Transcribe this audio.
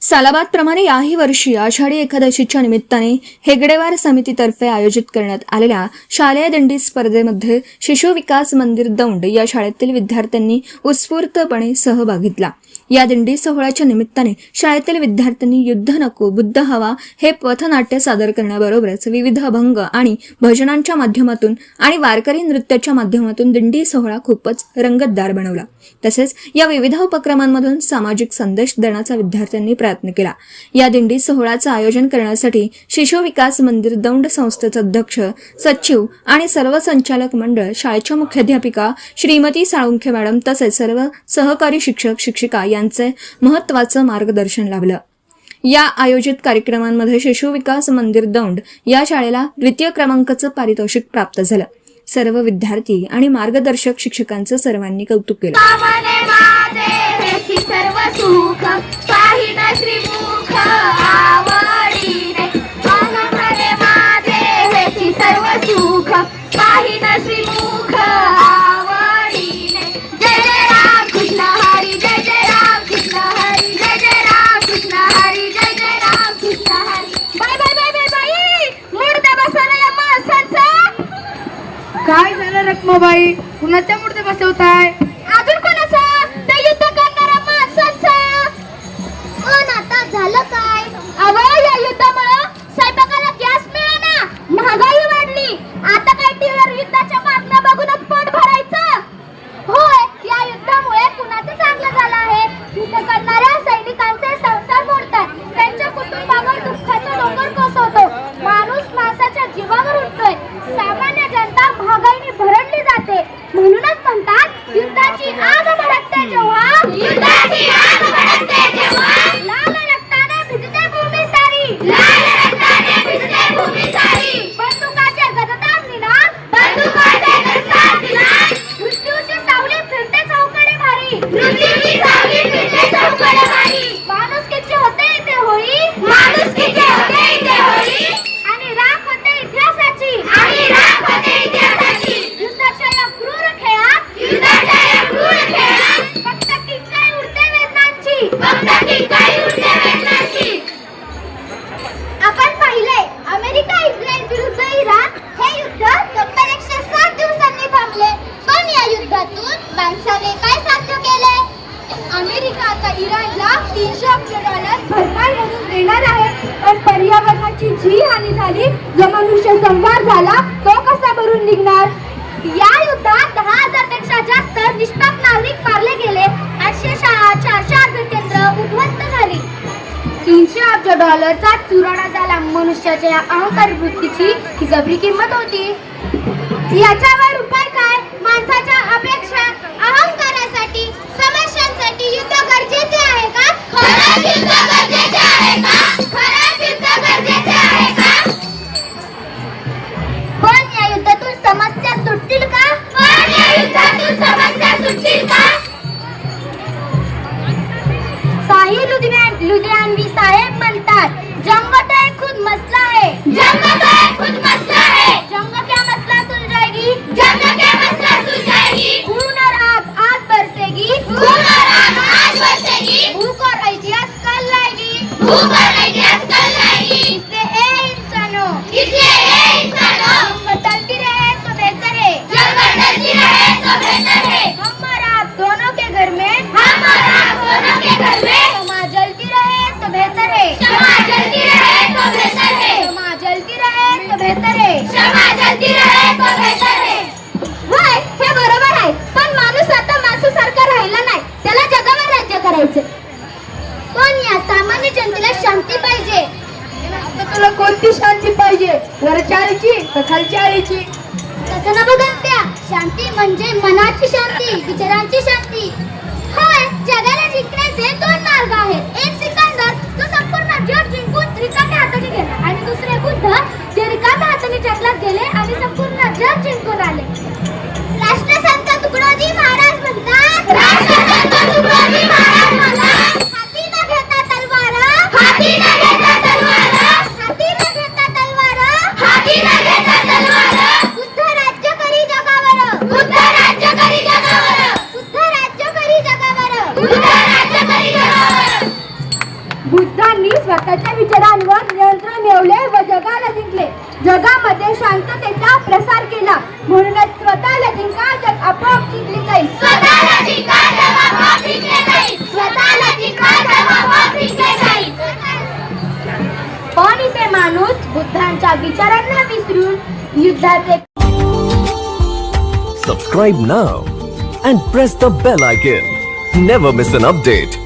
सालाबादप्रमाणे याही वर्षी आषाढी एकादशीच्या निमित्ताने हेगडेवार समितीतर्फे आयोजित करण्यात आलेल्या शालेय दिंडी स्पर्धेमध्ये शिशु विकास मंदिर दौंड या शाळेतील विद्यार्थ्यांनी उत्स्फूर्तपणे सहभाग घेतला। या दिंडी सोहळ्याच्या निमित्ताने शाळेतील विद्यार्थ्यांनी युद्ध नको बुद्ध हवा हे पथनाट्य सादर करण्याबरोबरच विविध अभंग आणि भजनांच्या माध्यमातून आणि वारकरी नृत्याच्या माध्यमातून दिंडी सोहळा खूपच रंगतदार बनवला। तसेच या विविध उपक्रमांमधून सामाजिक संदेश देण्याचा विद्यार्थ्यांनी प्रयत्न केला। या दिंडी सोहळ्याचं आयोजन करण्यासाठी शिशु विकास मंदिर दौंड संस्थेचे अध्यक्ष, सचिव आणि सर्व संचालक मंडळ, शाळेच्या मुख्याध्यापिका श्रीमती साळुंखे मॅडम तसेच सर्व सहकारी शिक्षक शिक्षिका यांचे महत्त्वाचं मार्गदर्शन लाभलं। या आयोजित कार्यक्रमांमध्ये शिशु विकास मंदिर दौंड या शाळेला द्वितीय क्रमांकाचं पारितोषिक प्राप्त झालं। सर्व विद्यार्थी आणि मार्गदर्शक शिक्षकांचं सर्वांनी कौतुक केलं। काय झालं रखमाबाई, कुणाच्या मूर्ती बसवताय? अजून कोणाचा? ते युद्ध करणाऱ्या माणसांचा। पण आता झालं काय? अहो, या युद्धामुळे स्वयंपाकाला गॅस मिळेना, महागाई वाढली। आता काय टीव्हीवर युद्धाच्या बातम्या बघूनच पोट भरायचं? होय, या युद्धामुळे कुणाचं चांगलं झालं आहे? युद्ध करणाऱ्या सैनिकांचे संसार मोडतात, त्यांच्या कुटुंबावर दुःखाचा डोंगर कोसळतो, माणूस माणसाच्या जीवावर उठतोय, सामान्य जनता महागाईने भरडली जाते। म्हणूनच म्हणतात युद्धाची आग भडकते जेव्हा, युद्धाची आग भडकते जेव्हा, लाल रक्ताने भिजते भूमी सारी, लाल रक्ताने भिजते भूमी सारी। बंदुकाचे गददार निनाद, बंदुकाचे गददार निनाद, मृत्यूची सावली फिरते चौकडे मारी, मृत्यूची सावली फिरते चौकडे मारी। माणुसकीची होते इथे होळी, माणुसकीची होते इथे होळी, आणि राख होते इतिहासाची, आणि राख होते इतिहासाची। युद्धाच्या या क्रूर खेळात, युद्धाच्या या क्रूर खेळात फक्त किंकाळी उडते वेदनांची, फक्त किंकाळी उडते वेदनांची। आपण पाहिले अमेरिका इस्रायल विरुद्ध इराण हे युद्ध तब्बल 107 दिवसांनी थांबले, पण या युद्धातून माणसाने काय साध्य केले? अमेरिका आता इराणला $300 अब्ज भरपाई म्हणून देणार आहे, पण पर्यावरणाची जी हानी झाली, जो मनुष्य संहार झाला, तो कसा भरून निघणार? या युद्धात 10,000 पेक्षा जास्त निष्पाप नागरिक मारले गेले, 800 शाळा, 400 आरोग्य केंद्र उद्ध्वस्त झाली, $300 अब्ज चुराडा झाला। मनुष्याच्या या अहंकारी वृत्तीची ही जबरी किंमत होती। याच्यावर उपाय काय? माणसाच्या अपेक्षा, अहंकारासाठी, समस्यांसाठी युद्ध गरजेचे आहे का? खरंच युद्ध गरजेचे आहे का? खरंच युद्ध गरजेचे आहे का? पण या युद्धातून समस्या सुटतील का? पण या युद्धातून समस्या सुटतील का? शाही लुधियानवी साहेब म्हणतात, जंग तो एक खुद मसला है, जंग तो एक खुद मसला है, जंग क्या मसला सुलझाएगी, जंग क्या मसला सुलझाएगी, खून और आग बरसेगी, खून और आग बरसेगी, भूख और इतिहास कल लाएगी, भूख और इतिहास कल लाएगी। इसलिए ए इंसानों, इसलिए ए इंसानों, जंग चलती रहे तो बेहतर है, जंग चलती रहे तो बेहतर है। हम और आप दोनों के घर में, हम और आप दोनों के घर में क्षमा जलती रहे तो बेहतर है, क्षमा जलती रहे तो बेहतर है, क्षमा जलती रहे तो बेहतर है, क्षमा जलती रहे तो बेहतर है। होय, हे बरोबर आहे, पण माणूस आता माणसासारखा राहिला नाही, त्याला जगावर राज्य करायचे। पण या सामान्य जनतेला शांती पाहिजे। आता तुला कोणती शांती पाहिजे, वरच्या आळीची का खालच्या आळीची? तसं न बघा त्या, शांती म्हणजे मनाची शांती, विचारांची शांती। होय, जगाला जिंकण्याचे 2 मार्ग आहेत, एक सिकंदर जो संपूर्ण जग जिंकून रिकाम्या हाताने गेला, आणि दुसरे बुद्ध जे रिकाम्या हाताने जंगलात गेले आणि संपूर्ण जग जिंकून आले। राष्ट्रसंत तुकडोजी महाराज म्हणतात, राष्ट्रसंत तुकडोजी महाराज म्हणतात, हाती न घेता तलवार, हाती न घेता तलवार, हाती न घेता तलवार, हाती न घेता तलवार, बुद्ध राज्य करी जगावर, बुद्ध राज्य करी जगावर, बुद्ध राज्य करी जगावर, बुद्ध राज्य करी जगावर। बुद्ध त्यांनी स्वतःच्या विचारांवर नियंत्रण मिळवले व जगाला जिंकले. जगामध्ये शांततेचा प्रसार केला. म्हणूनच स्वतःला जिंका, जग आपोआप जिंकले जाईल. स्वतःला जिंका, जग आपोआप जिंकले जाईल. स्वतःला जिंका, जग आपोआप जिंकले जाईल. पण इथे माणूस बुद्धांच्या विचारांना विसरून युद्धाचे Subscribe now and press the bell icon. Never miss an update.